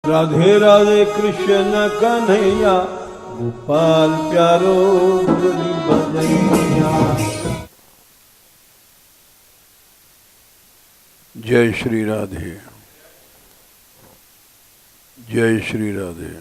राधे राधे कृष्ण कन्हैया, गोपाल प्यारो मुरली बजैया। जय श्री राधे, जय श्री राधे।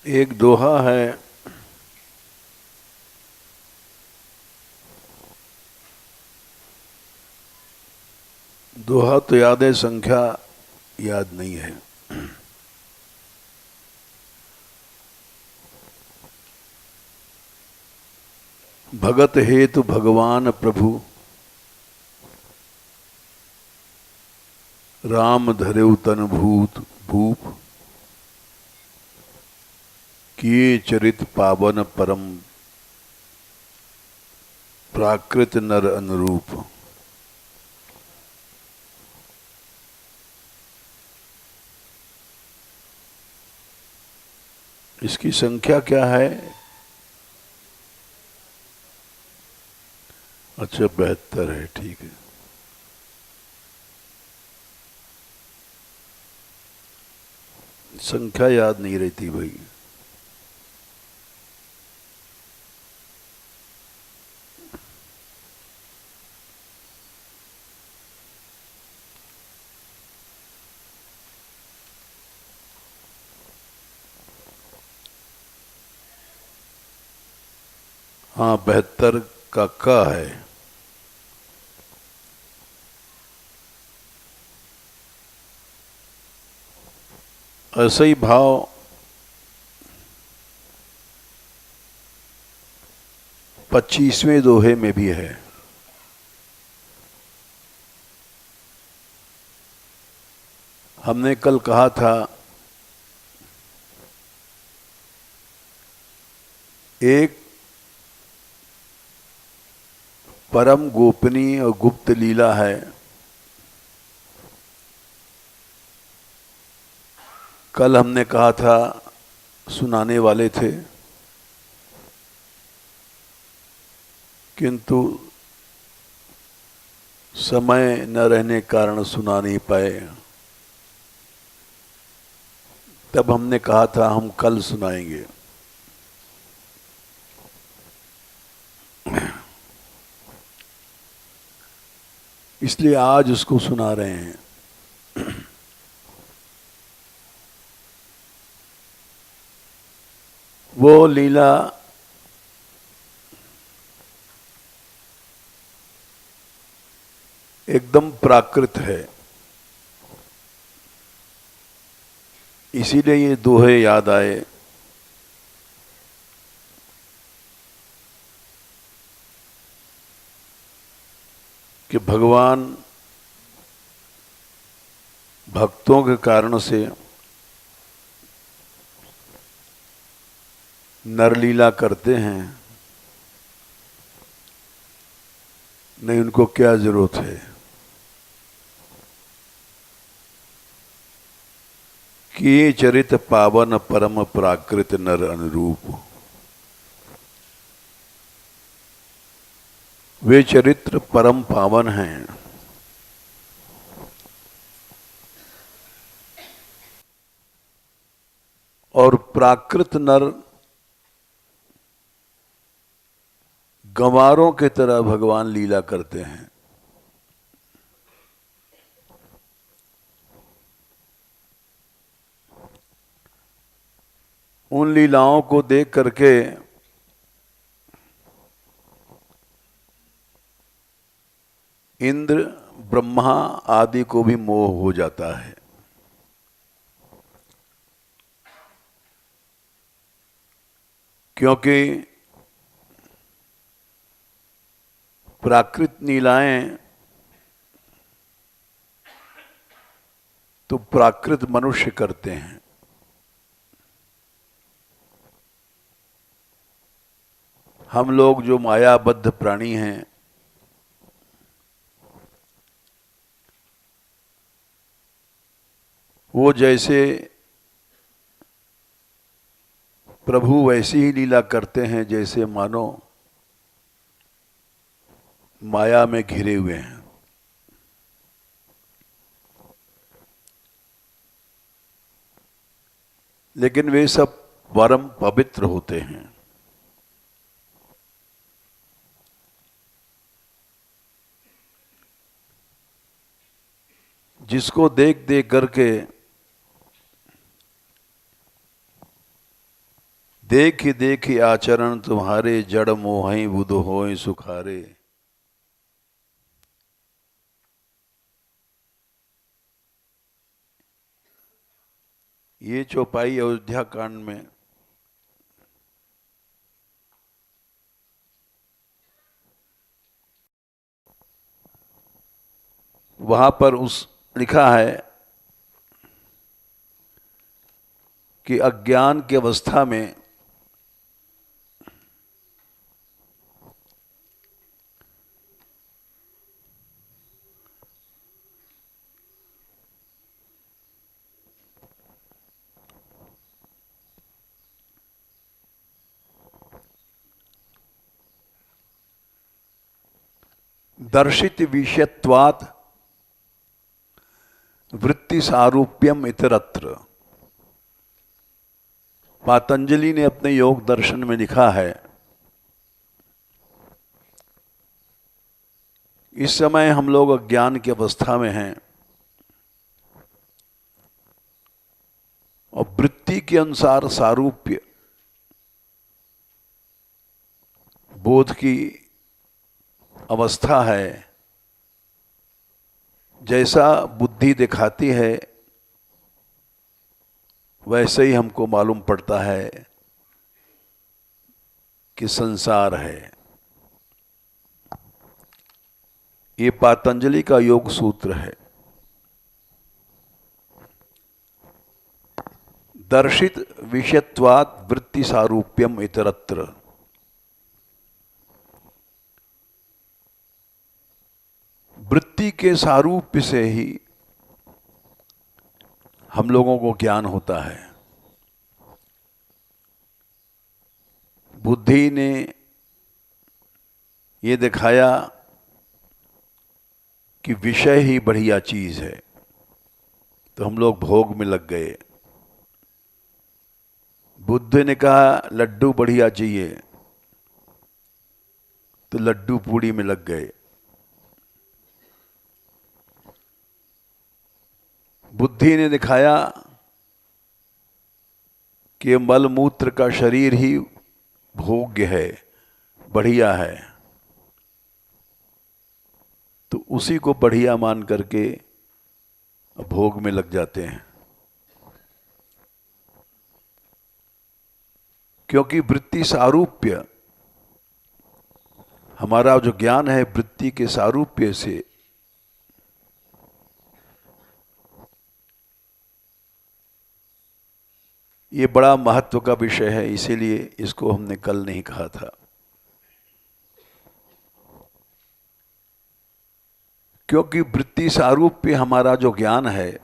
एक दोहा है, दोहा तो याद है, संख्या याद नहीं है। भगत हेतु भगवान प्रभु, राम धरेउ तन भूत भूप, किए चरित पावन परम, प्राकृत नर अनुरूप। इसकी संख्या क्या है? अच्छा, 72 है, ठीक है। संख्या याद नहीं रहती भाई। हाँ, 72 का क है। ऐसा ही भाव 25वें दोहे में भी है। हमने कल कहा था, एक परम गोपनीय और गुप्त लीला है। कल हमने कहा था, सुनाने वाले थे, किंतु समय न रहने के कारण सुना नहीं पाए। तब हमने कहा था हम कल सुनाएंगे। इसलिए आज उसको सुना रहे हैं। वो लीला एकदम प्राकृत है, इसीलिए ये दोहे याद आए। कि भगवान भक्तों के कारण से नरलीला करते हैं, नहीं उनको क्या जरूरत है किए चरित पावन परम प्राकृत नर अनुरूप। वे चरित्र परम पावन हैं। और प्राकृत नर गंवारों के तरह भगवान लीला करते हैं। उन लीलाओं को देख करके इंद्र ब्रह्मा आदि को भी मोह हो जाता है। क्योंकि प्राकृत लीलाएं तो प्राकृत मनुष्य करते हैं। हम लोग जो मायाबद्ध प्राणी हैं, वो जैसे प्रभु वैसी ही लीला करते हैं जैसे मानो माया में घिरे हुए हैं। लेकिन वे सब परम पवित्र होते हैं। जिसको देख देख करके देख आचरण तुम्हारे, जड़ मोहि बुध होय सुखारे। ये चौपाई अयोध्या कांड में वहां पर उस लिखा है कि अज्ञान की अवस्था में दर्शित विषयत्वात् वृत्ति सारूप्यम इतरत्र। पातंजलि ने अपने योग दर्शन में लिखा है, इस समय हम लोग अज्ञान की अवस्था में हैं और वृत्ति के अनुसार सारूप्य बोध की अवस्था है। जैसा बुद्धि दिखाती है वैसे ही हमको मालूम पड़ता है कि संसार है। ये पातंजलि का योग सूत्र है। दर्शित विषयत्वात् वृत्ति सारूप्यम इतरत्र। वृत्ति के सारूप्य से ही हम लोगों को ज्ञान होता है। बुद्धि ने ये दिखाया कि विषय ही बढ़िया चीज है, तो हम लोग भोग में लग गए। बुद्ध ने कहा लड्डू बढ़िया चाहिए, तो लड्डू पूड़ी में लग गए। बुद्धि ने दिखाया कि मल मूत्र का शरीर ही भोग्य है, बढ़िया है, तो उसी को बढ़िया मान करके भोग में लग जाते हैं। क्योंकि वृत्ति सारूप्य, हमारा जो ज्ञान है वृत्ति के सारूप्य से ये बड़ा महत्व का विषय है, इसीलिए इसको हमने कल नहीं कहा था। क्योंकि वृत्ति सारूप्य हमारा जो ज्ञान है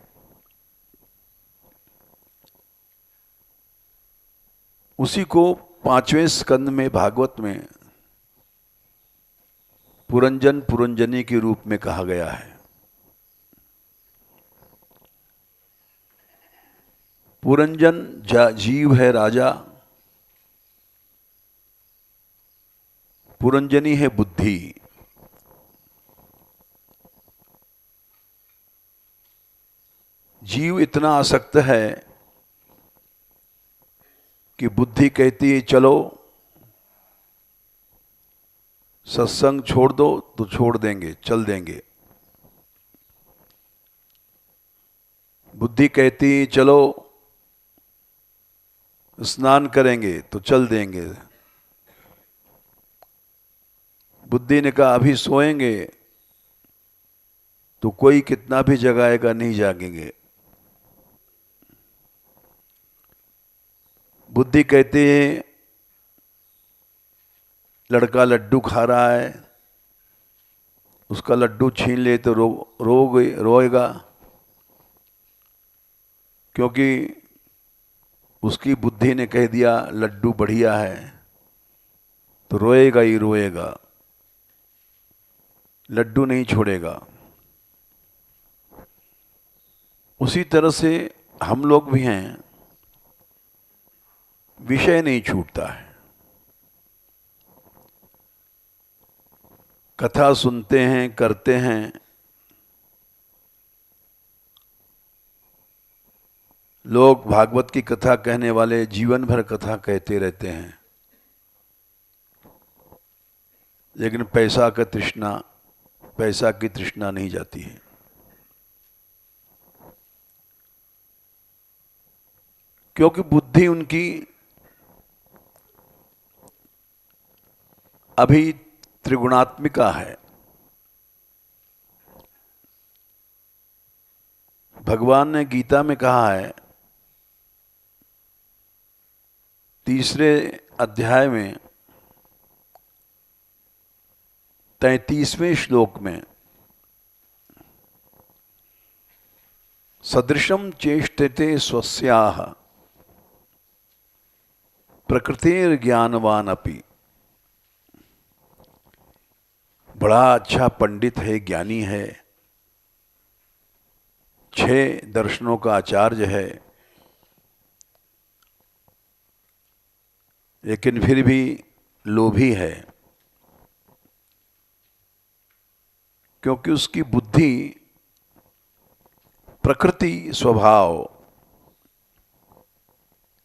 उसी को 5वें स्कंद में भागवत में पुरंजन पुरंजनी के रूप में कहा गया है। पुरंजन जीव है राजा, पुरंजनी है बुद्धि। जीव इतना आसक्त है कि बुद्धि कहती है चलो सत्संग छोड़ दो, तो छोड़ देंगे, चल देंगे। बुद्धि कहती है चलो स्नान करेंगे, तो चल देंगे। बुद्धि ने कहा अभी सोएंगे, तो कोई कितना भी जगाएगा नहीं जागेंगे। बुद्धि कहती है लड़का लड्डू खा रहा है, उसका लड्डू छीन ले तो रोएगा, क्योंकि उसकी बुद्धि ने कह दिया लड्डू बढ़िया है, तो रोएगा ही रोएगा, लड्डू नहीं छोड़ेगा। उसी तरह से हम लोग भी हैं, विषय नहीं छूटता है। कथा सुनते हैं, करते हैं, लोग भागवत की कथा कहने वाले जीवन भर कथा कहते रहते हैं, लेकिन पैसा की तृष्णा नहीं जाती है। क्योंकि बुद्धि उनकी अभी त्रिगुणात्मिका है। भगवान ने गीता में कहा है 3 अध्याय में 33वें श्लोक में, सदृशम चेष्टते स्वस्याः प्रकृतिर्ज्ञानवान अपि। बड़ा अच्छा पंडित है, ज्ञानी है, 6 दर्शनों का आचार्य है, लेकिन फिर भी लोभी है, क्योंकि उसकी बुद्धि प्रकृति स्वभाव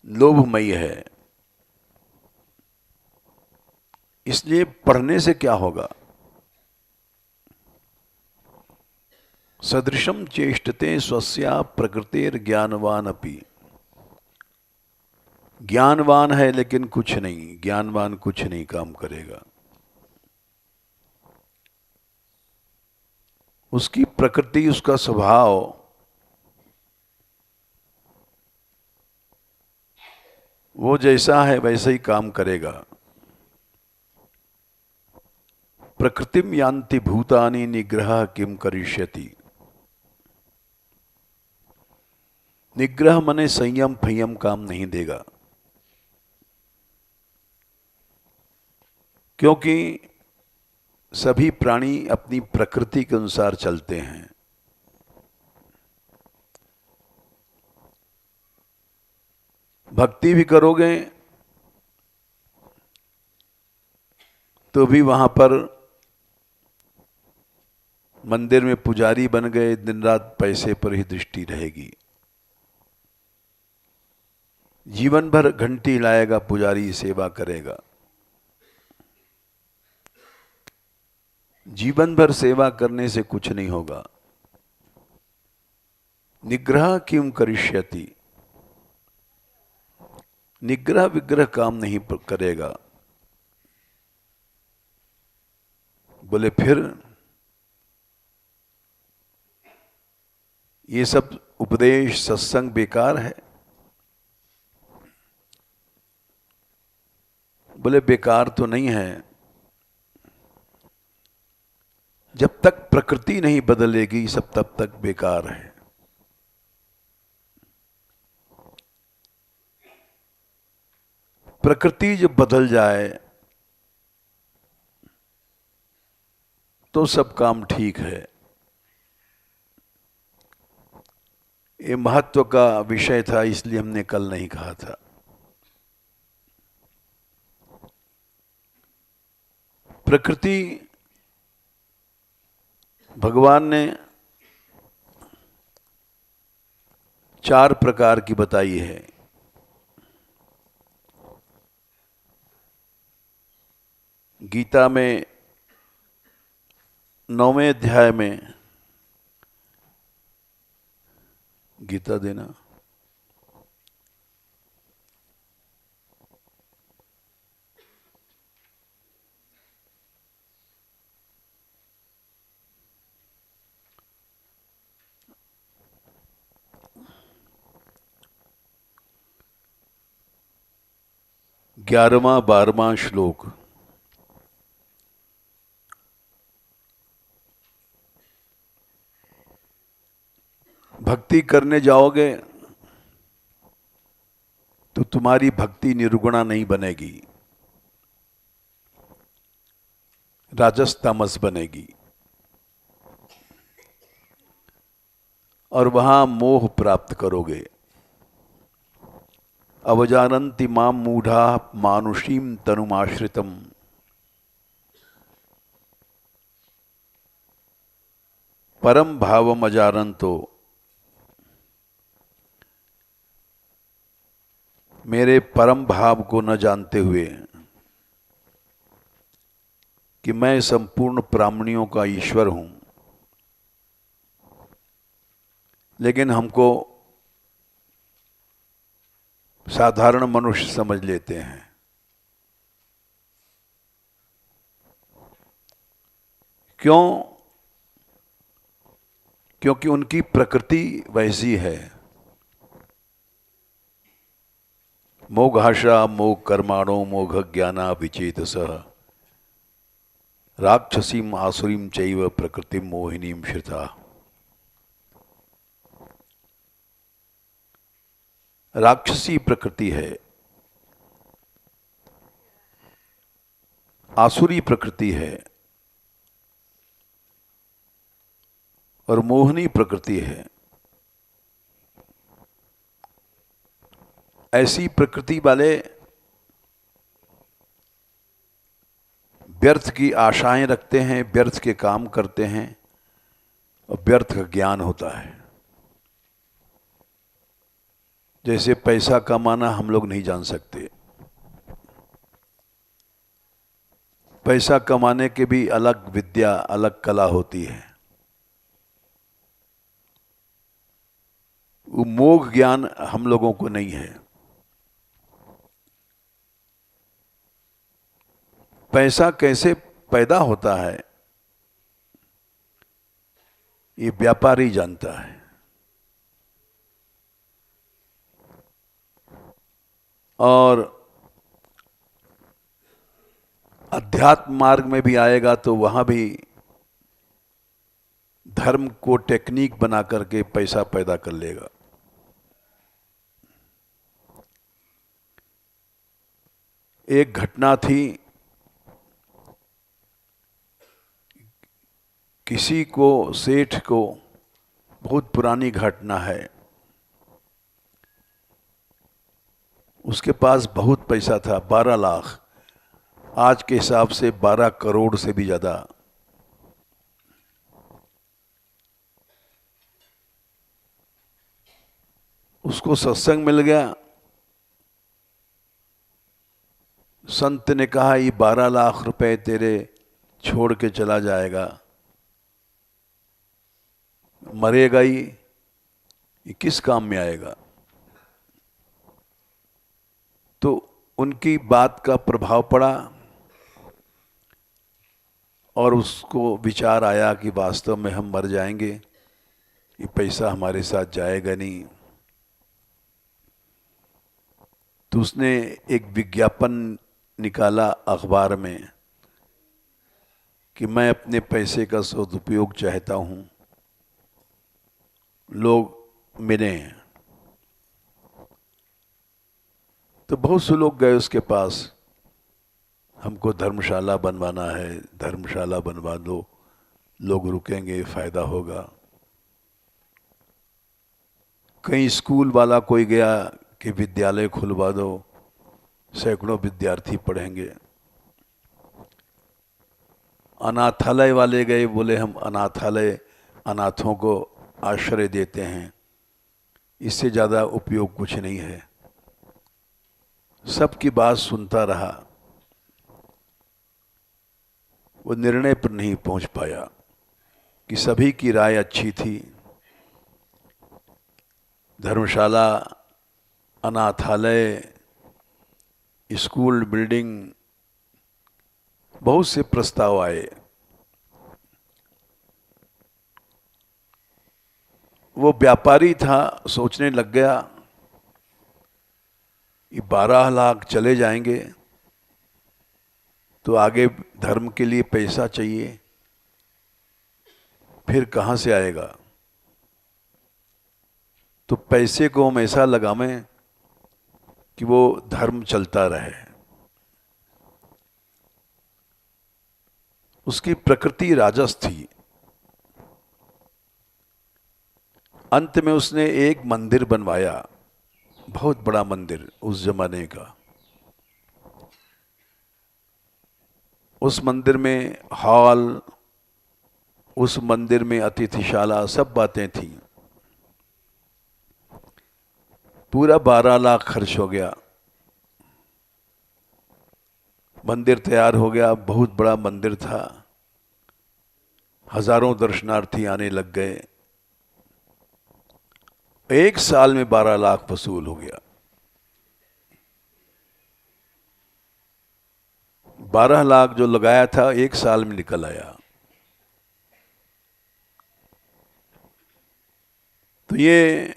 लोभमयी है। इसलिए पढ़ने से क्या होगा? सदृशम चेष्टते स्वस्या प्रकृतिर्ज्ञानवान अपि। ज्ञानवान है लेकिन कुछ नहीं, ज्ञानवान कुछ नहीं काम करेगा। उसकी प्रकृति, उसका स्वभाव वो जैसा है वैसा ही काम करेगा। प्रकृतिम यान्ति भूतानि निग्रह किम करिष्यति। निग्रह मने संयम फयम काम नहीं देगा, क्योंकि सभी प्राणी अपनी प्रकृति के अनुसार चलते हैं। भक्ति भी करोगे तो भी वहां पर मंदिर में पुजारी बन गए, दिन रात पैसे पर ही दृष्टि रहेगी। जीवन भर घंटी लाएगा, पुजारी सेवा करेगा, जीवन भर सेवा करने से कुछ नहीं होगा। निग्रह किम करिष्यति। निग्रह विग्रह काम नहीं करेगा। बोले फिर ये सब उपदेश सत्संग बेकार है। बोले बेकार तो नहीं है, जब तक प्रकृति नहीं बदलेगी सब तब तक बेकार है। प्रकृति जब बदल जाए तो सब काम ठीक है। ये महत्व का विषय था, इसलिए हमने कल नहीं कहा था। प्रकृति भगवान ने 4 प्रकार की बताई है। गीता में 9वें अध्याय में, गीता देना, ग्यारहवां 12वां श्लोक। भक्ति करने जाओगे तो तुम्हारी भक्ति निर्गुणा नहीं बनेगी, राजस तामस बनेगी, और वहां मोह प्राप्त करोगे। अवजानन्ति माम मूढ़ा मानुषीम तनुमाश्रितम। परम भावम अजानन्तो, मेरे परम भाव को न जानते हुए कि मैं संपूर्ण प्राणियों का ईश्वर हूं, लेकिन हमको साधारण मनुष्य समझ लेते हैं। क्यों? क्योंकि उनकी प्रकृति वैसी है। मोघाशा मोघ कर्माणो मोघ ज्ञाना विचेतसः राक्षसीम आसुरीम चैव प्रकृतिम मोहिनीम श्रिता। राक्षसी प्रकृति है, आसुरी प्रकृति है और मोहनी प्रकृति है। ऐसी प्रकृति वाले व्यर्थ की आशाएं रखते हैं, व्यर्थ के काम करते हैं और व्यर्थ का ज्ञान होता है। जैसे पैसा कमाना हम लोग नहीं जान सकते, पैसा कमाने के भी अलग विद्या, अलग कला होती है। वो मोह ज्ञान हम लोगों को नहीं है। पैसा कैसे पैदा होता है ये व्यापारी जानता है। और अध्यात्म मार्ग में भी आएगा तो वहां भी धर्म को टेक्निक बना करके पैसा पैदा कर लेगा। एक घटना थी, किसी को, सेठ को, बहुत पुरानी घटना है, उसके पास बहुत पैसा था, 12 लाख, आज के हिसाब से 12 करोड़ से भी ज्यादा। उसको सत्संग मिल गया, संत ने कहा ये 12 लाख रुपए तेरे छोड़ के चला जाएगा, मरेगा ही, ये किस काम में आएगा। तो उनकी बात का प्रभाव पड़ा और उसको विचार आया कि वास्तव में हम मर जाएंगे, ये पैसा हमारे साथ जाएगा नहीं। तो उसने एक विज्ञापन निकाला अखबार में कि मैं अपने पैसे का सदुपयोग चाहता हूं, लोग मिलें। तो तो बहुत से लोग गए उसके पास, हमको धर्मशाला बनवाना है, धर्मशाला बनवा दो, लोग रुकेंगे, फायदा होगा। कहीं स्कूल वाला कोई गया कि विद्यालय खुलवा दो, सैकड़ों विद्यार्थी पढ़ेंगे। अनाथालय वाले गए, बोले हम अनाथालय, अनाथों को आश्रय देते हैं, इससे ज़्यादा उपयोग कुछ नहीं है। सबकी बात सुनता रहा, वो निर्णय पर नहीं पहुंच पाया कि सभी की राय अच्छी थी। धर्मशाला, अनाथालय, स्कूल बिल्डिंग, बहुत से प्रस्ताव आए। वो व्यापारी था, सोचने लग गया कि 12 लाख चले जाएंगे तो आगे धर्म के लिए पैसा चाहिए, फिर कहाँ से आएगा। तो पैसे को हम ऐसा लगावें कि वो धर्म चलता रहे। उसकी प्रकृति राजस थी। अंत में उसने एक मंदिर बनवाया, बहुत बड़ा मंदिर उस जमाने का। उस मंदिर में हॉल, उस मंदिर में अतिथिशाला, सब बातें थी। पूरा 12 लाख खर्च हो गया, मंदिर तैयार हो गया। बहुत बड़ा मंदिर था, हजारों दर्शनार्थी आने लग गए। 1 साल में 12 लाख वसूल हो गया। 12 लाख जो लगाया था 1 साल में निकल आया। तो ये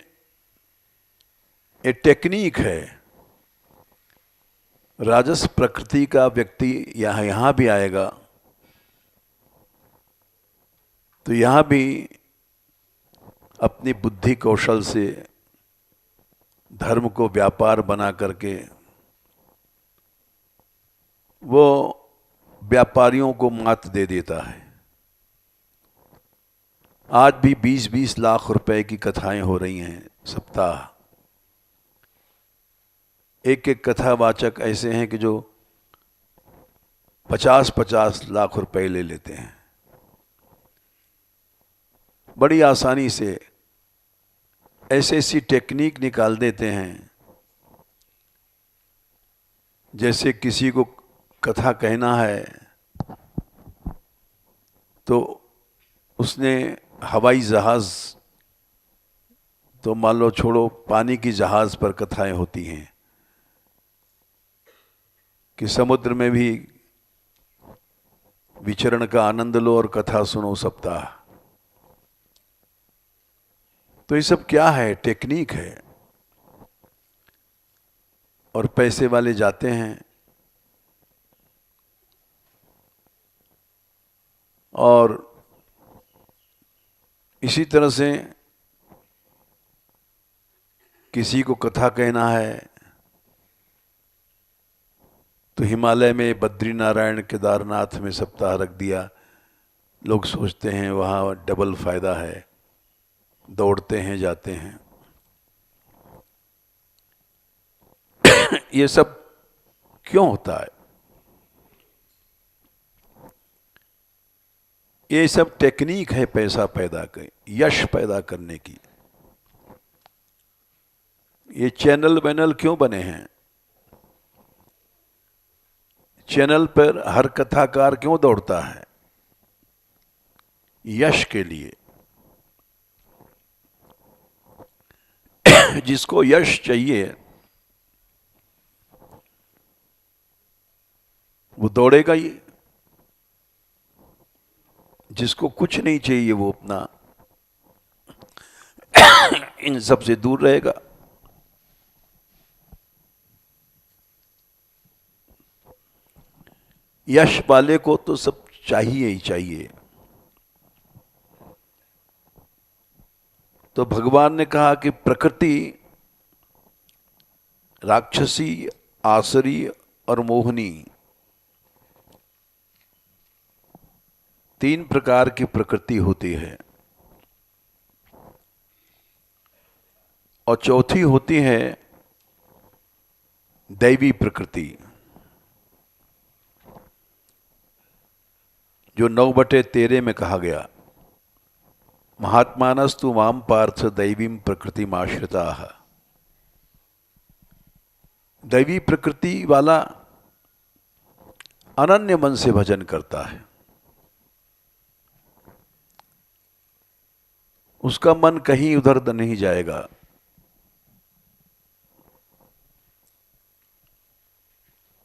टेक्निक है। राजस प्रकृति का व्यक्ति यहां भी आएगा तो यहां भी अपनी बुद्धि कौशल से धर्म को व्यापार बना करके वो व्यापारियों को मात दे देता है। आज भी 20-20 लाख रुपए की कथाएं हो रही हैं सप्ताह। एक एक कथावाचक ऐसे हैं कि जो 50-50 लाख रुपए ले लेते हैं। बड़ी आसानी से ऐसी ऐसी टेक्निक निकाल देते हैं। जैसे किसी को कथा कहना है तो उसने हवाई जहाज, तो मान लो छोड़ो, पानी की जहाज पर कथाएं होती हैं कि समुद्र में भी विचरण का आनंद लो और कथा सुनो सप्ताह। तो ये सब क्या है? टेक्निक है। और पैसे वाले जाते हैं और इसी तरह से किसी को कथा कहना है तो हिमालय में बद्रीनारायण, केदारनाथ में सप्ताह रख दिया। लोग सोचते हैं वहाँ डबल फायदा है, दौड़ते हैं, जाते हैं। ये सब क्यों होता है? ये सब टेक्निक है पैसा पैदा कर, यश पैदा करने की। ये चैनल वैनल क्यों बने हैं? चैनल पर हर कथाकार क्यों दौड़ता है? यश के लिए। जिसको यश चाहिए वो दौड़ेगा ही। जिसको कुछ नहीं चाहिए वो अपना इन सब से दूर रहेगा। यश वाले को तो सब चाहिए ही चाहिए। तो भगवान ने कहा कि प्रकृति राक्षसी आसुरी और मोहिनी, तीन प्रकार की प्रकृति होती है। और चौथी होती है दैवी प्रकृति, जो 9/13 में कहा गया, महात्मानस्तु माम पार्थ दैवीं प्रकृतिमाश्रिताः। दैवी प्रकृति वाला अनन्य मन से भजन करता है, उसका मन कहीं उधर नहीं जाएगा।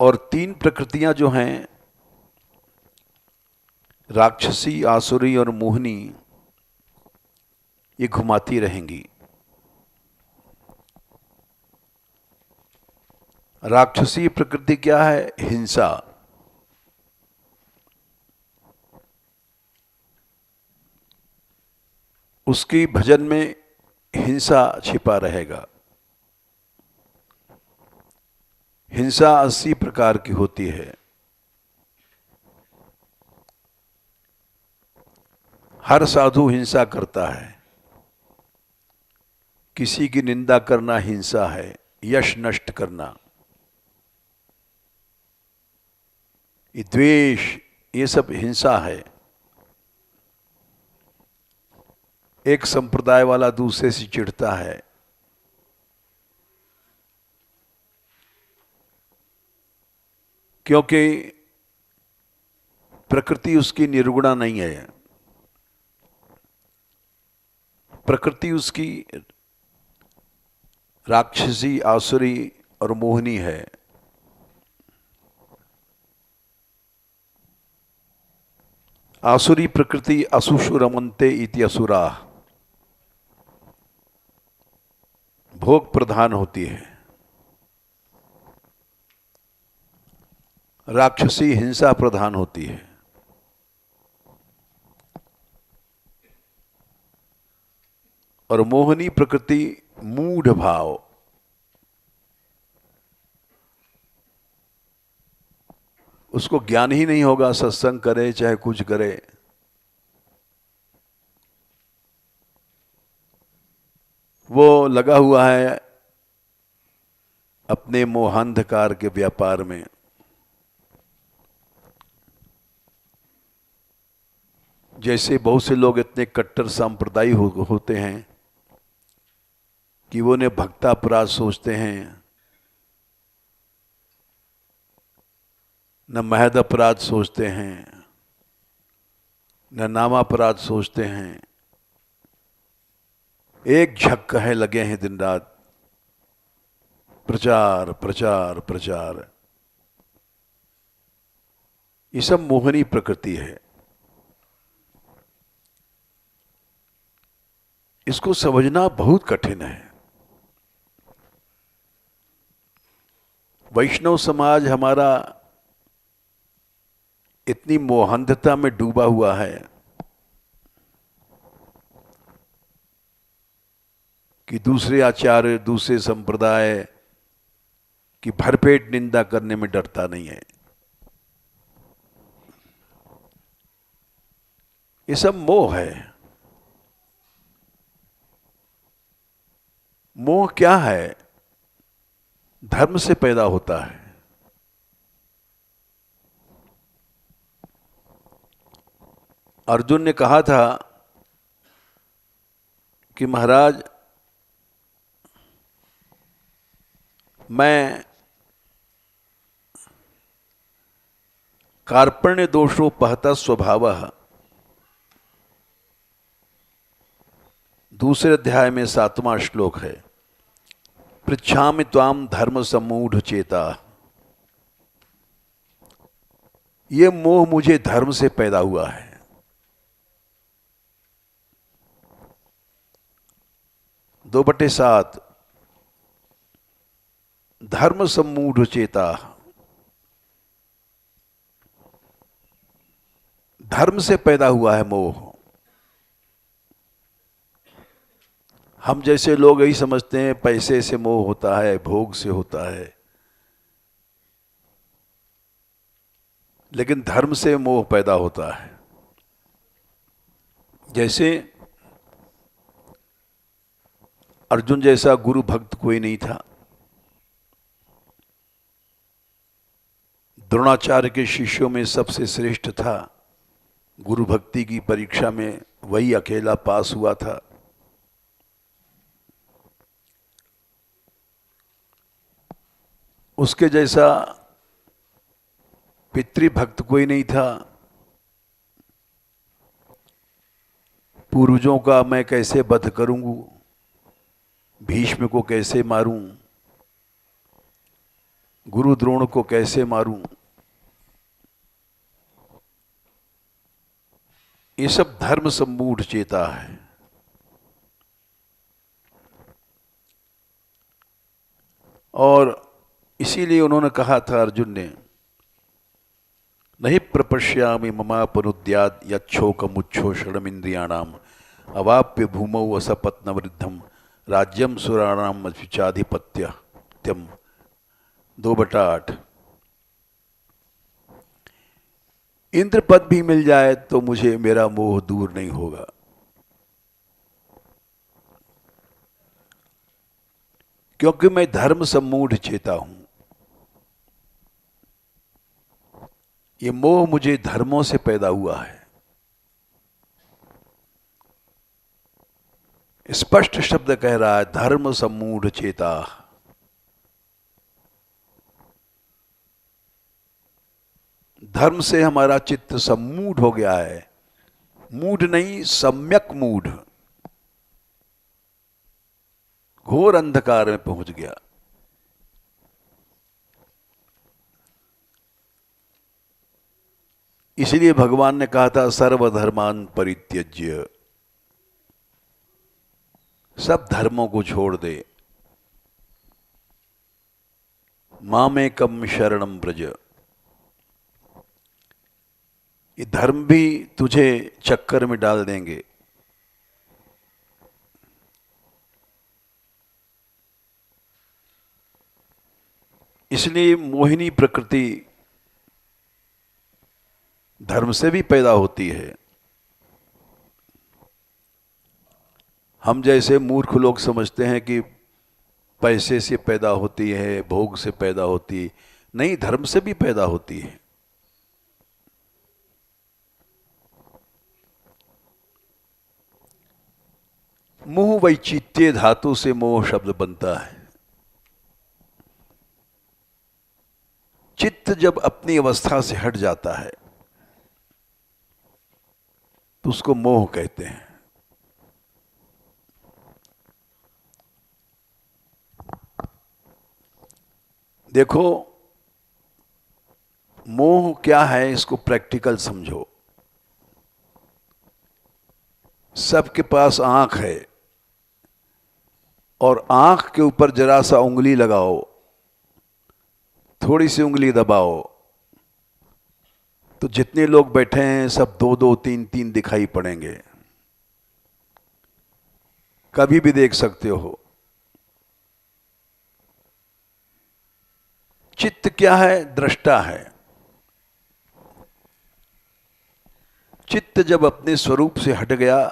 और तीन प्रकृतियां जो हैं, राक्षसी, आसुरी और मोहिनी, ये घुमाती रहेंगी। राक्षसी प्रकृति क्या है? हिंसा। उसकी भजन में हिंसा छिपा रहेगा। हिंसा 80 प्रकार की होती है। हर साधु हिंसा करता है। किसी की निंदा करना हिंसा है, यश नष्ट करना, ये द्वेष, ये सब हिंसा है। एक संप्रदाय वाला दूसरे से चिढ़ता है, क्योंकि प्रकृति उसकी निर्गुणा नहीं है, प्रकृति उसकी राक्षसी, आसुरी और मोहिनी है। आसुरी प्रकृति असुषु रमन्ते इति असुरा, भोग प्रधान होती है। राक्षसी हिंसा प्रधान होती है। और मोहिनी प्रकृति मूढ़ भाव, उसको ज्ञान ही नहीं होगा, सत्संग करे चाहे कुछ करे, वो लगा हुआ है अपने मोहांधकार के व्यापार में। जैसे बहुत से लोग इतने कट्टर सांप्रदायी होते हैं कि वो उन्हें भक्तापराध सोचते हैं, न महद अपराध सोचते हैं, न नामापराध सोचते हैं। एक झक्क है, लगे हैं दिन रात प्रचार प्रचार प्रचार। ये सब मोहिनी प्रकृति है। इसको समझना बहुत कठिन है। वैष्णव समाज हमारा इतनी मोहांधता में डूबा हुआ है कि दूसरे आचार्य, दूसरे संप्रदाय की भरपेट निंदा करने में डरता नहीं है। ये सब मोह है। मोह क्या है? धर्म से पैदा होता है। अर्जुन ने कहा था कि महाराज, मैं कार्पण्य दोषोपहत स्वभावः, दूसरे अध्याय में 7वां श्लोक है, पृच्छामि त्वाम धर्म सम्मूढ़ चेता। ये मोह मुझे धर्म से पैदा हुआ है। 2/7 धर्म सम्मूढ़ चेता, धर्म से पैदा हुआ है मोह। हम जैसे लोग यही समझते हैं पैसे से मोह होता है, भोग से होता है। लेकिन धर्म से मोह पैदा होता है। जैसे अर्जुन जैसा गुरु भक्त कोई नहीं था। द्रोणाचार्य के शिष्यों में सबसे श्रेष्ठ था। गुरु भक्ति की परीक्षा में वही अकेला पास हुआ था। उसके जैसा पितृभक्त कोई नहीं था। पूर्वजों का मैं कैसे वध करूंगा, भीष्म को कैसे मारूं, गुरु द्रोण को कैसे मारूं, ये सब धर्म सम्मूढ़ चेता है। और इसीलिए उन्होंने कहा था अर्जुन ने, नहीं प्रपश्यामि ममापनुद्याद यच्छोकमुच्छोषणम् इंद्रियाणाम अवाप्य भूमौ असपत्न वृद्धम राज्यम सुराणाम मच्चाधिपत्यम 2/8। इंद्र पद भी मिल जाए तो मुझे मेरा मोह दूर नहीं होगा। क्योंकि मैं धर्म सम्मूढ़ चेता हूं। ये मोह मुझे धर्मों से पैदा हुआ है। स्पष्ट शब्द कह रहा है, धर्म सम्मूढ़ चेता। धर्म से हमारा चित्त सम्मूढ़ हो गया है। मूढ़ नहीं, सम्यक मूढ़, घोर अंधकार में पहुंच गया। इसलिए भगवान ने कहा था सर्वधर्मान परित्यज्य, सब धर्मों को छोड़ दे। मामेकम शरणम ब्रज, ये धर्म भी तुझे चक्कर में डाल देंगे। इसलिए मोहिनी प्रकृति धर्म से भी पैदा होती है। हम जैसे मूर्ख लोग समझते हैं कि पैसे से पैदा होती है, भोग से पैदा होती है। नहीं, धर्म से भी पैदा होती है। मोह वैचित्य धातु से मोह शब्द बनता है। चित्त जब अपनी अवस्था से हट जाता है तो उसको मोह कहते हैं। देखो, मोह क्या है, इसको प्रैक्टिकल समझो। सबके पास आंख है और आंख के ऊपर जरा सा उंगली लगाओ, थोड़ी सी उंगली दबाओ, तो जितने लोग बैठे हैं सब 2-2, 3-3 दिखाई पड़ेंगे। कभी भी देख सकते हो। चित्त क्या है? दृष्टा है। चित्त जब अपने स्वरूप से हट गया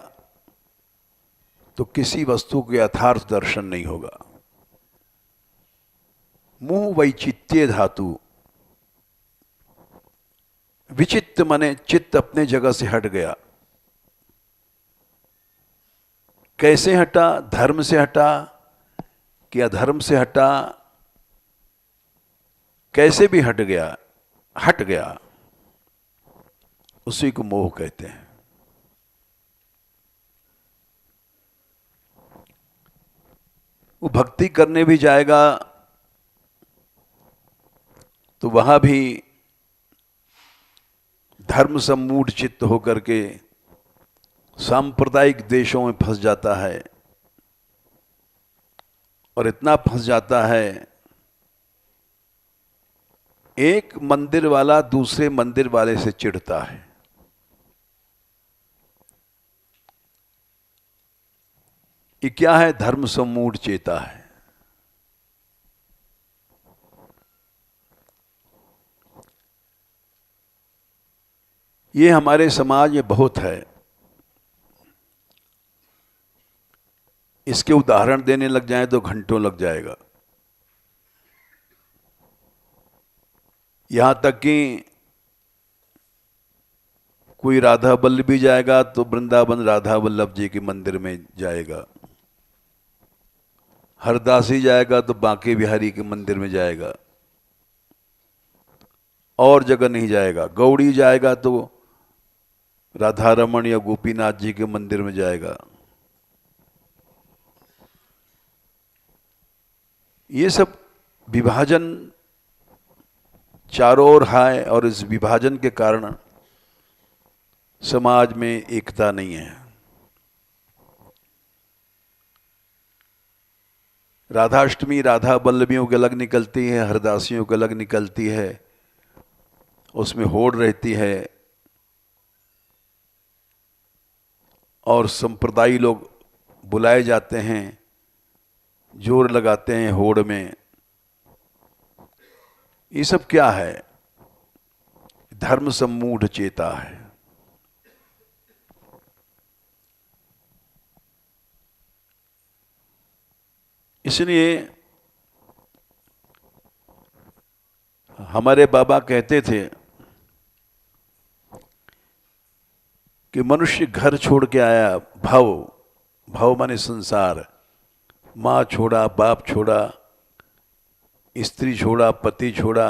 तो किसी वस्तु के यथार्थ दर्शन नहीं होगा। मोह वैचित्य धातु, विचित्त माने चित्त अपने जगह से हट गया। कैसे हटा? धर्म से हटा कि अधर्म से हटा? कैसे भी हट गया, हट गया, उसी को मोह कहते हैं। वो भक्ति करने भी जाएगा तो वहां भी धर्म सम्मूढ़ चित्त होकर के सांप्रदायिक देशों में फंस जाता है। और इतना फंस जाता है, एक मंदिर वाला दूसरे मंदिर वाले से चिढ़ता है। ये क्या है? धर्म सम्मूढ़ चेता है। ये हमारे समाज में बहुत है। इसके उदाहरण देने लग जाए तो घंटों लग जाएगा। यहां तक कि कोई राधा वल्लभी जाएगा तो वृंदावन राधा वल्लभ जी के मंदिर में जाएगा, हरदासी जाएगा तो बांके बिहारी के मंदिर में जाएगा, और जगह नहीं जाएगा। गौड़ी जाएगा तो राधा रमन या गोपीनाथ जी के मंदिर में जाएगा। ये सब विभाजन चारों ओर है, और इस विभाजन के कारण समाज में एकता नहीं है। राधाष्टमी राधा वल्लभियों के अलग निकलती है, हरदासियों के अलग निकलती है, उसमें होड़ रहती है, और संप्रदायी लोग बुलाए जाते हैं, जोर लगाते हैं होड़ में। ये सब क्या है? धर्म सम्मूढ़ चेता है। इसलिए हमारे बाबा कहते थे कि मनुष्य घर छोड़ के आया, भव, भव माने संसार, माँ छोड़ा, बाप छोड़ा, स्त्री छोड़ा, पति छोड़ा,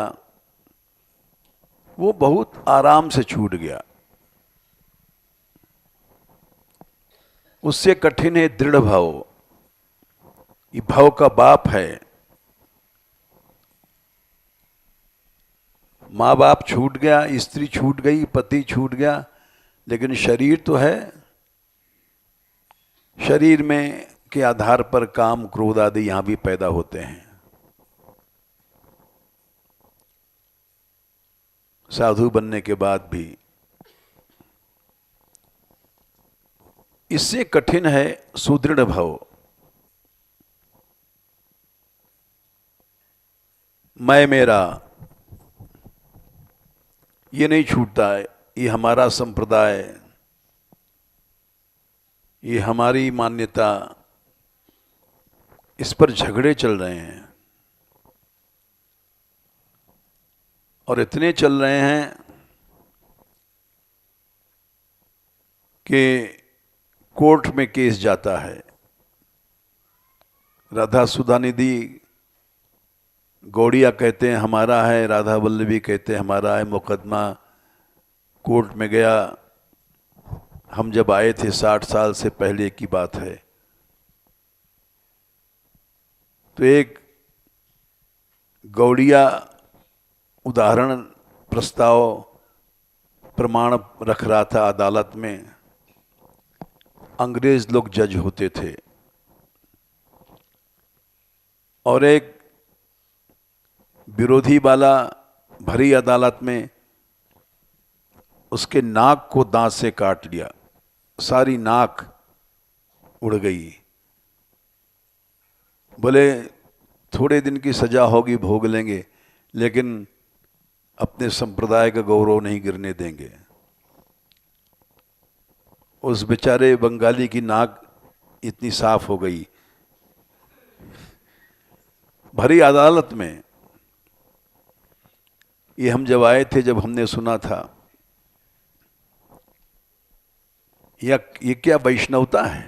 वो बहुत आराम से छूट गया। उससे कठिन है दृढ़ भाव। ये भाव का बाप है। माँ बाप छूट गया, स्त्री छूट गई, पति छूट गया, लेकिन शरीर तो है। शरीर में के आधार पर काम क्रोध आदि यहां भी पैदा होते हैं। साधु बनने के बाद भी इससे कठिन है सुदृढ़ भाव। मैं मेरा ये नहीं छूटता है। ये हमारा संप्रदाय, ये हमारी मान्यता, इस पर झगड़े चल रहे हैं, और इतने चल रहे हैं कि कोर्ट में केस जाता है। राधा सुधा निधि गौड़िया कहते हैं हमारा है, राधा वल्लभी कहते हैं हमारा है। मुकदमा कोर्ट में गया। हम जब आए थे 60 साल से पहले की बात है, तो एक गौड़िया उदाहरण प्रस्ताव प्रमाण रख रहा था अदालत में। अंग्रेज लोग जज होते थे, और एक विरोधी वाला भरी अदालत में उसके नाक को दांत से काट लिया, सारी नाक उड़ गई। बोले थोड़े दिन की सजा होगी, भोग लेंगे, लेकिन अपने संप्रदाय का गौरव नहीं गिरने देंगे। उस बेचारे बंगाली की नाक इतनी साफ हो गई भरी अदालत में। ये हम जब आए थे, जब हमने सुना था ये क्या वैष्णवता है।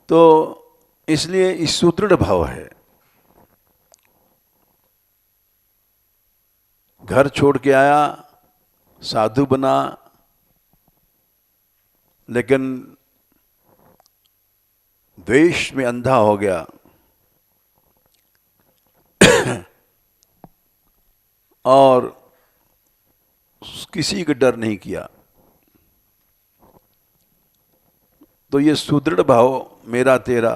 तो इसलिए इस सुदृढ़ भाव है। घर छोड़ के आया, साधु बना, लेकिन द्वेष में अंधा हो गया। और किसी का डर नहीं किया। तो ये सुदृढ़ भाव मेरा तेरा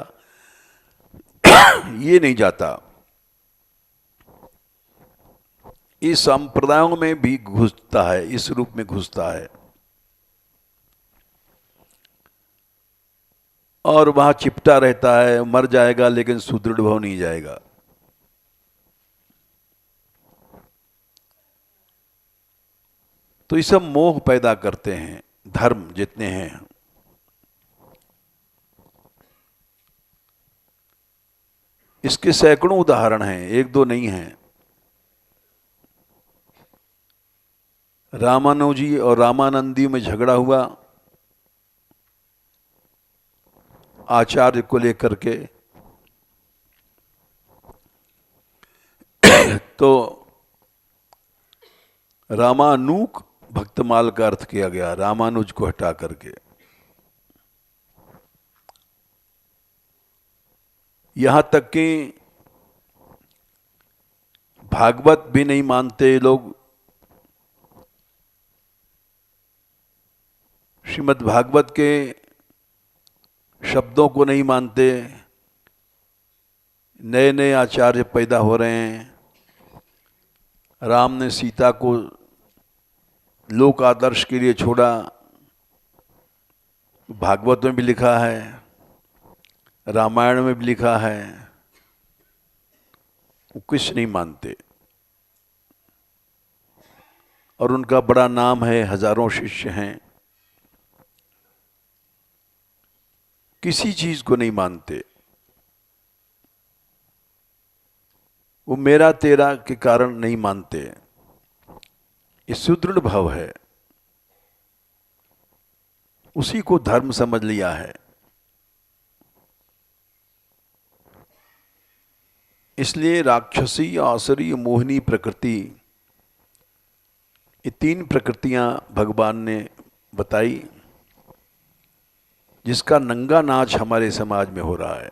ये नहीं जाता। इस संप्रदायों में भी घुसता है, इस रूप में घुसता है, और वहां चिपटा रहता है। मर जाएगा लेकिन सुदृढ़ भाव नहीं जाएगा। तो ये सब मोह पैदा करते हैं धर्म जितने हैं। इसके सैकड़ों उदाहरण हैं, एक दो नहीं हैं। रामानुजी और रामानंदी में झगड़ा हुआ आचार्य को लेकर के, तो रामानुक भक्तमाल का अर्थ किया गया, रामानुज को हटा करके। यहां तक कि भागवत भी नहीं मानते लोग, श्रीमद् भागवत के शब्दों को नहीं मानते। नए नए आचार्य पैदा हो रहे हैं। राम ने सीता को लोक आदर्श के लिए छोड़ा, भागवत में भी लिखा है, रामायण में भी लिखा है, वो कुछ नहीं मानते। और उनका बड़ा नाम है, हजारों शिष्य हैं, किसी चीज को नहीं मानते। वो मेरा तेरा के कारण नहीं मानते। ये सुदृढ़ भाव है, उसी को धर्म समझ लिया है। इसलिए राक्षसी, आसुरी, मोहिनी प्रकृति, ये तीन प्रकृतियां भगवान ने बताई, जिसका नंगा नाच हमारे समाज में हो रहा है।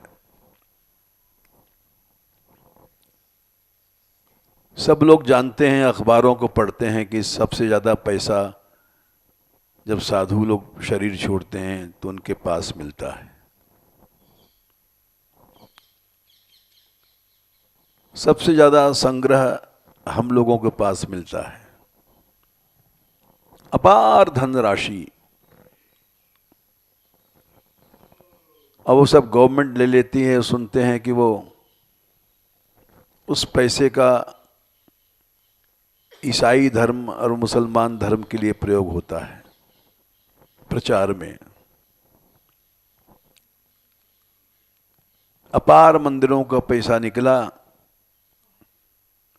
सब लोग जानते हैं, अखबारों को पढ़ते हैं कि सबसे ज़्यादा पैसा जब साधु लोग शरीर छोड़ते हैं तो उनके पास मिलता है। सबसे ज़्यादा संग्रह हम लोगों के पास मिलता है, अपार धनराशि। अब वो सब गवर्नमेंट ले लेती है। सुनते हैं कि वो उस पैसे का ईसाई धर्म और मुसलमान धर्म के लिए प्रयोग होता है प्रचार में। अपार मंदिरों का पैसा निकला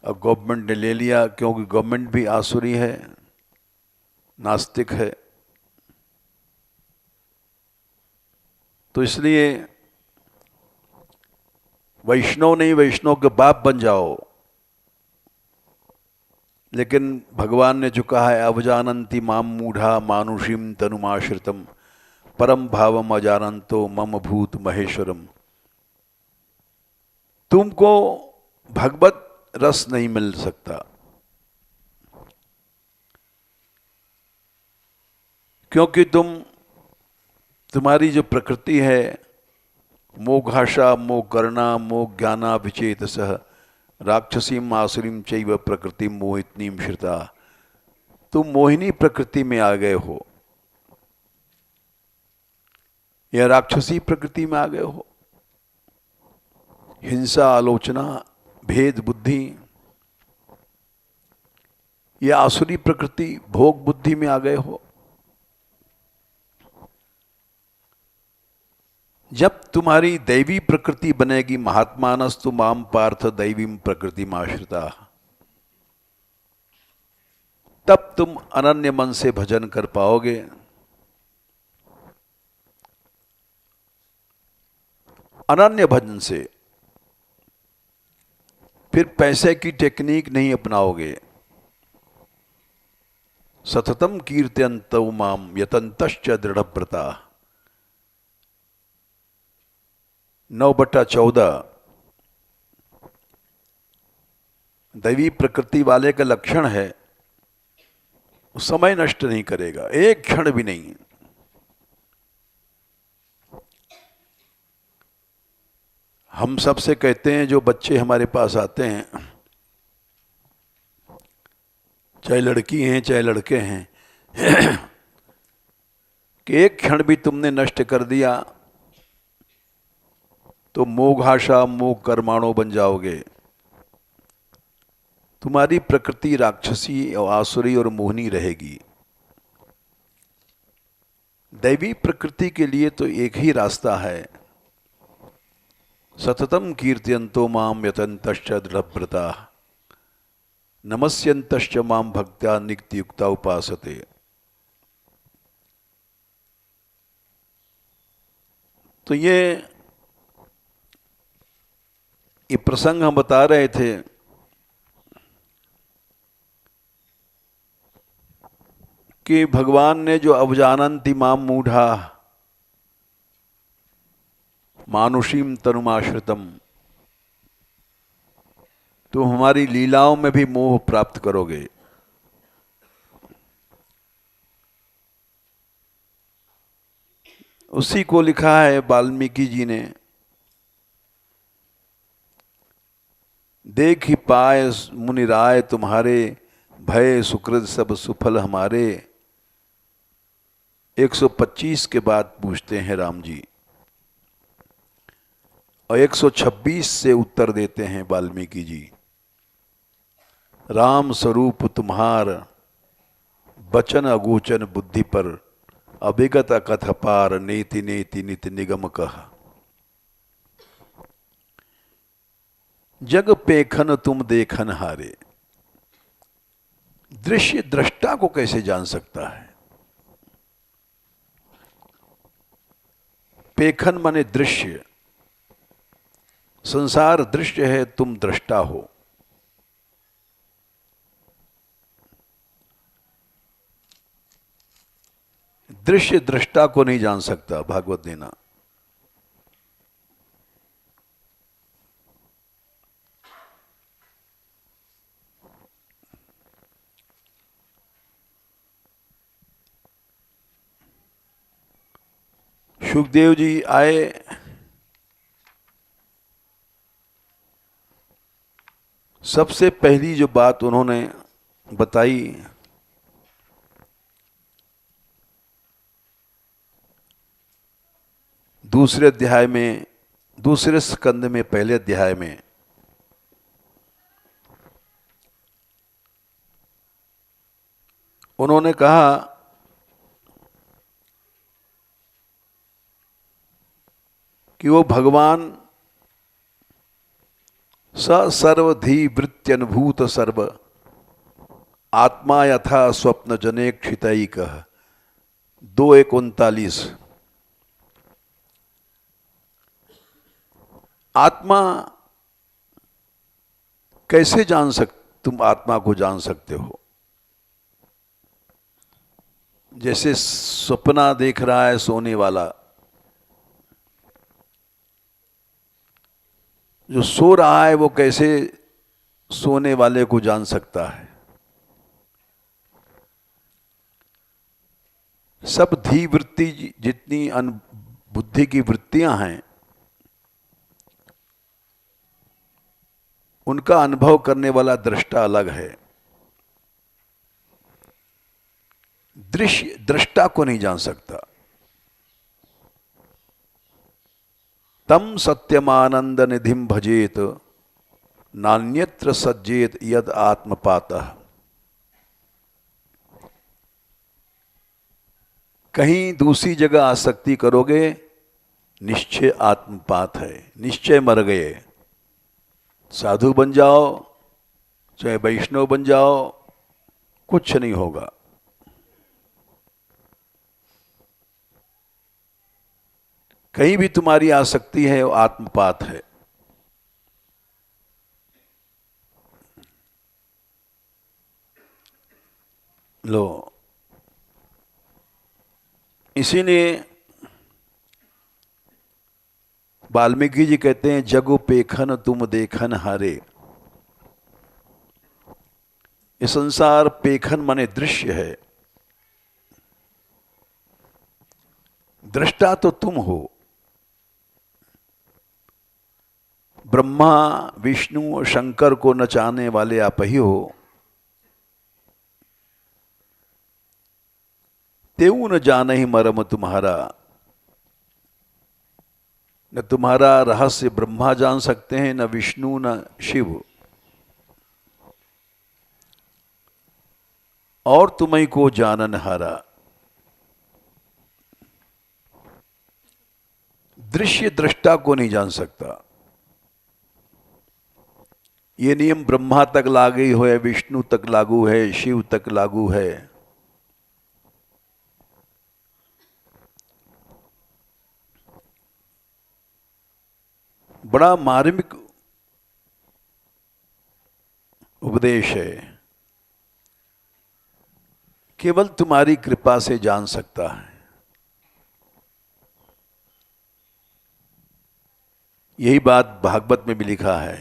और गवर्नमेंट ने ले लिया, क्योंकि गवर्नमेंट भी आसुरी है, नास्तिक है। तो इसलिए वैष्णव नहीं, वैष्णव के बाप बन जाओ। लेकिन भगवान ने जो कहा है, अवजानन्ति माम मूढ़ा मानुषीम तनुमाश्रितम परम भावम अजानन्तो मम भूत महेश्वरम। तुमको भगवत रस नहीं मिल सकता, क्योंकि तुम्हारी जो प्रकृति है, मोघाशा मोह करना मोह ज्ञाना विचेतसः राक्षसीम आसुरीम चैव प्रकृति मोहितनीम श्रिता। तुम मोहिनी प्रकृति में आ गए हो, या राक्षसी प्रकृति में आ गए हो। हिंसा, आलोचना, भेद बुद्धि, या आसुरी प्रकृति भोग बुद्धि में आ गए हो। जब तुम्हारी दैवी प्रकृति बनेगी, महात्मानस्तु माम पार्थ दैवीम प्रकृतिमाश्रिता, तब तुम अनन्य मन से भजन कर पाओगे। अनन्य भजन से फिर पैसे की टेक्निक नहीं अपनाओगे। सततम कीर्तयन्तौ माम यतन्तश्च दृढ़व्रता। 9/14 दैवी प्रकृति वाले का लक्षण है, समय नष्ट नहीं करेगा, एक क्षण भी नहीं। हम सबसे कहते हैं, जो बच्चे हमारे पास आते हैं, चाहे लड़की हैं चाहे लड़के हैं, कि एक क्षण भी तुमने नष्ट कर दिया तो मोघाशा मोह कर्माणो बन जाओगे। तुम्हारी प्रकृति राक्षसी और आसुरी और मोहनी रहेगी। दैवी प्रकृति के लिए तो एक ही रास्ता है, सततम कीर्तयन्तो माम यतन्तश्च दृढ़व्रता नमस्यन्तश्च माम भक्त्या नित्ययुक्ता उपासते। तो ये प्रसंग हम बता रहे थे कि भगवान ने जो अवजानन्ति माम मूढ़ा मानुषीम तनुमाश्रितम, तो हमारी लीलाओं में भी मोह प्राप्त करोगे। उसी को लिखा है वाल्मीकि जी ने, देख ही पाए मुनिराय तुम्हारे, भय सुकृत सब सुफल हमारे। 125 के बाद पूछते हैं राम जी और 126 से उत्तर देते हैं वाल्मीकि जी। राम स्वरूप तुम्हार, बचन अगोचन बुद्धि पर, अभिगत कथ पार, नेति नेति नित निगम कह। जग पेखन तुम देखन हारे। दृश्य दृष्टा को कैसे जान सकता है? पेखन माने दृश्य, संसार दृश्य है, तुम दृष्टा हो। दृश्य दृष्टा को नहीं जान सकता, भागवत देना। सुखदेव जी आए, सबसे पहली जो बात उन्होंने बताई, दूसरे अध्याय में, दूसरे स्कंद में, पहले अध्याय में उन्होंने कहा कि वो भगवान स सर्वधी वृत्त्यनुभूत सर्व, आत्मा यथा स्वप्न जने क्षितैक। 2:39। आत्मा कैसे तुम आत्मा को जान सकते हो? जैसे सपना देख रहा है सोने वाला, जो सो रहा है वो कैसे सोने वाले को जान सकता है? सब धी वृत्ति, जितनी बुद्धि की वृत्तियां हैं, उनका अनुभव करने वाला दृष्टा अलग है। दृश्य दृष्टा को नहीं जान सकता। तम सत्यमानंद निधिम भजेत, नान्यत्र सज्जेत यद आत्मपातः। कहीं दूसरी जगह आसक्ति करोगे, निश्चय आत्मपात है, निश्चय मर गए। साधु बन जाओ, चाहे वैष्णव बन जाओ, कुछ नहीं होगा। कहीं भी तुम्हारी आसक्ति है, वो आत्मपात है। लो, इसीलिए वाल्मीकि जी कहते हैं, जगो पेखन तुम देखन हारे। ये संसार पेखन माने दृश्य है, दृष्टा तो तुम हो। ब्रह्मा विष्णु और शंकर को नचाने वाले आप ही हो। तेऊ न जाने ही मरम तुम्हारा, न तुम्हारा रहस्य ब्रह्मा जान सकते हैं, न विष्णु न शिव, और तुम्हीं को जानन हारा। दृश्य दृष्टा को नहीं जान सकता। ये नियम ब्रह्मा तक लागू है, विष्णु तक लागू है, शिव तक लागू है। बड़ा मार्मिक उपदेश है, केवल तुम्हारी कृपा से जान सकता है। यही बात भागवत में भी लिखा है।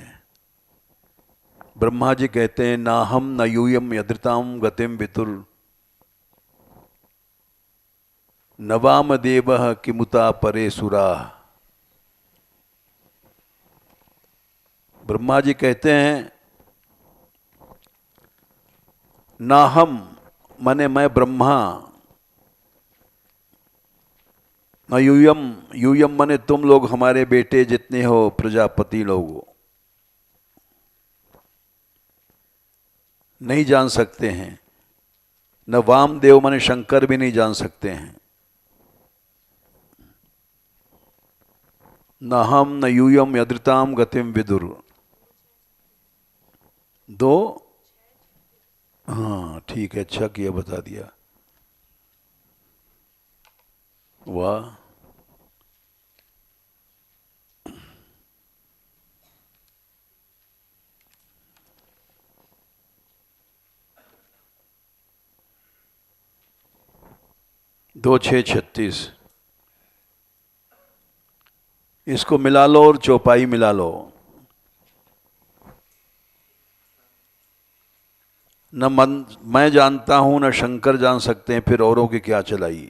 ब्रह्मा जी कहते हैं, ना हम न यूयम यदृताम गतिम वितुर नवाम देवः किमुता परे सुरा। ब्रह्मा जी कहते हैं, ना हम माने मैं ब्रह्मा, न यूयम, यूयम माने तुम लोग हमारे बेटे जितने हो प्रजापति लोग नहीं जान सकते हैं। न वामदेव माने शंकर भी नहीं जान सकते हैं। न हम न यूयम यदृताम गतिम विदुर। दो, हाँ ठीक है, अच्छा किया बता दिया, वाह। दो छः 36, इसको मिला लो और चौपाई मिला लो। न मन मैं जानता हूं न शंकर जान सकते हैं, फिर औरों की क्या चलाई।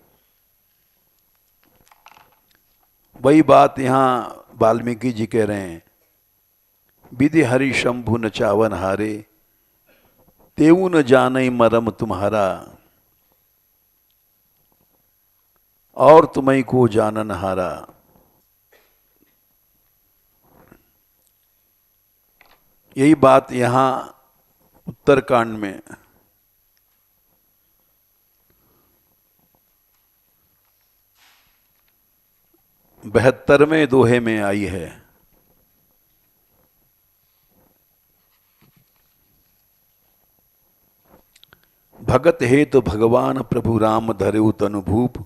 वही बात यहां वाल्मीकि जी कह रहे हैं, विधि हरि शंभु न चावन हारे, तेऊ न जाने मरम तुम्हारा, और तुम्हें को जानन हारा। यही बात यहां उत्तरकांड में बहत्तरवें दोहे में आई है। भगत हे तो भगवान प्रभु राम धरेउ तनु भूप,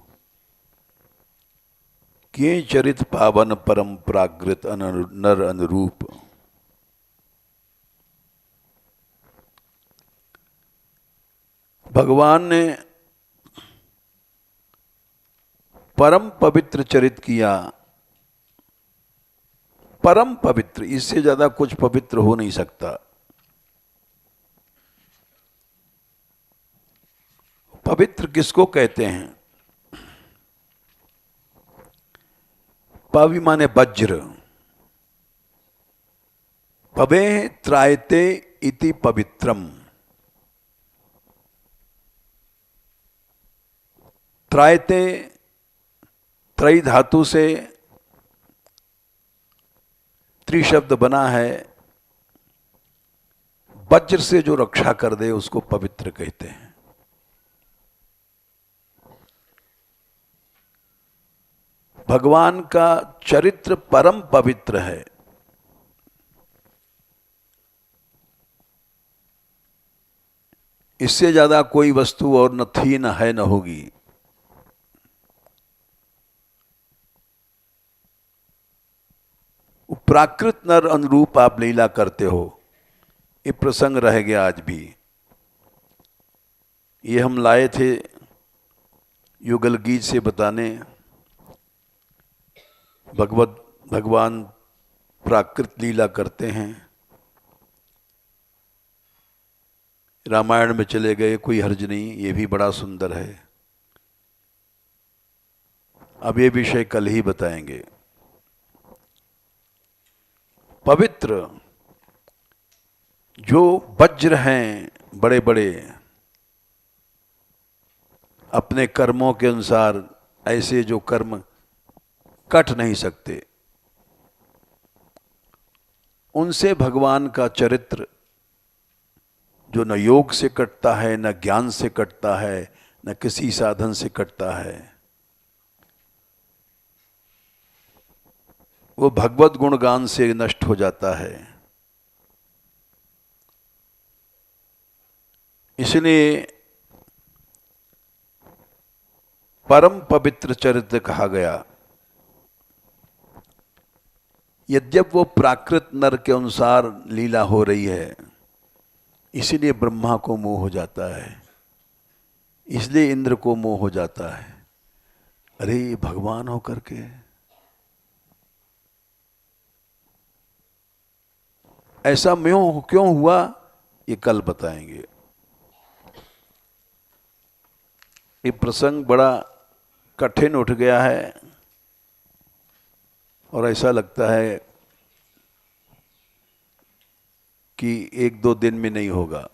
किए चरित पावन परम प्राकृत नर अनुरूप। भगवान ने परम पवित्र चरित किया। परम पवित्र, इससे ज्यादा कुछ पवित्र हो नहीं सकता। पवित्र किसको कहते हैं? पवि माने वज्र, पवे त्रायते इति पवित्रम। त्रायते त्रय धातु से त्रिशब्द बना है। वज्र से जो रक्षा कर दे उसको पवित्र कहते हैं। भगवान का चरित्र परम पवित्र है। इससे ज्यादा कोई वस्तु और न थी, न है, न होगी। प्राकृत नर अनुरूप आप लीला करते हो, ये प्रसंग रह गया आज भी। ये हम लाए थे युगल गीत से बताने। भगवान प्राकृत लीला करते हैं। रामायण में चले गए, कोई हर्ज नहीं, ये भी बड़ा सुंदर है। अब ये विषय कल ही बताएंगे। पवित्र जो वज्र हैं बड़े बड़े, अपने कर्मों के अनुसार ऐसे जो कर्म कट नहीं सकते, उनसे भगवान का चरित्र जो न योग से कटता है, न ज्ञान से कटता है, न किसी साधन से कटता है, वो भगवत गुणगान से नष्ट हो जाता है। इसलिए परम पवित्र चरित्र कहा गया। यद्यप वो प्राकृत नर के अनुसार लीला हो रही है, इसीलिए ब्रह्मा को मोह हो जाता है, इसलिए इंद्र को मोह हो जाता है। अरे ये भगवान हो करके ऐसा क्यों हुआ, ये कल बताएंगे। ये प्रसंग बड़ा कठिन उठ गया है और ऐसा लगता है कि 1-2 दिन में नहीं होगा।